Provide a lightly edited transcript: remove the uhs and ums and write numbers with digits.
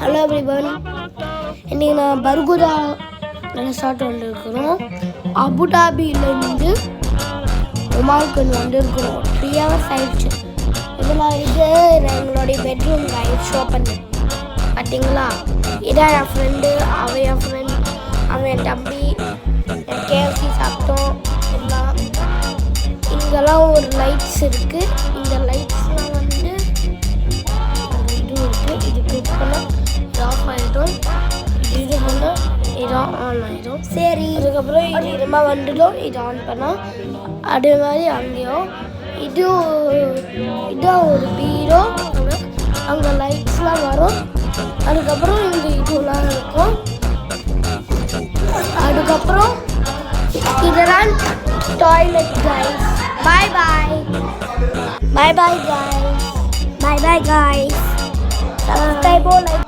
Hello everyone, இன்றைக்கி நான் பர்குதா resort வந்துருக்கிறோம். அபுதாபியிலேருந்து ஒமானுக்கு வந்துருக்கிறோம். 3 hours ஆயிடுச்சு. இதில் எங்களுடைய பெட்ரூம் லைட் ஷோ பண்ணேன் பார்த்தீங்களா. இதான் என் ஃப்ரெண்டு, அவன் என் ஃப்ரெண்ட், அவன் என் தம்பி. கேஎஃப்சி சாப்பிட்டோம் எல்லாம். இங்கெல்லாம் ஒரு லைட்ஸ் இருக்குது. இந்த லைட்ஸ்லாம் வந்து இது இருக்குது. இது கிளிக் பண்ணால் இது ஆஃப் ஆகிடும், இது பண்ணால் இது ஆன் ஆகிடும். சரி, அதுக்கப்புறம் இது இதுமா வந்துடும். இது ஆன் பண்ணால் அதே மாதிரி அங்கேயும் இதான் ஒரு பீரோ. அங்கே லைட்ஸ்லாம் வரும். அதுக்கப்புறம் இந்த இதுலாம் இருக்கும். அதுக்கப்புறம் இதெல்லாம் டாய்லெட் கைஸ். பாய் பாய் பாய் பாய் கைஸ். பாய் பாய் கைஸ். Subscribe like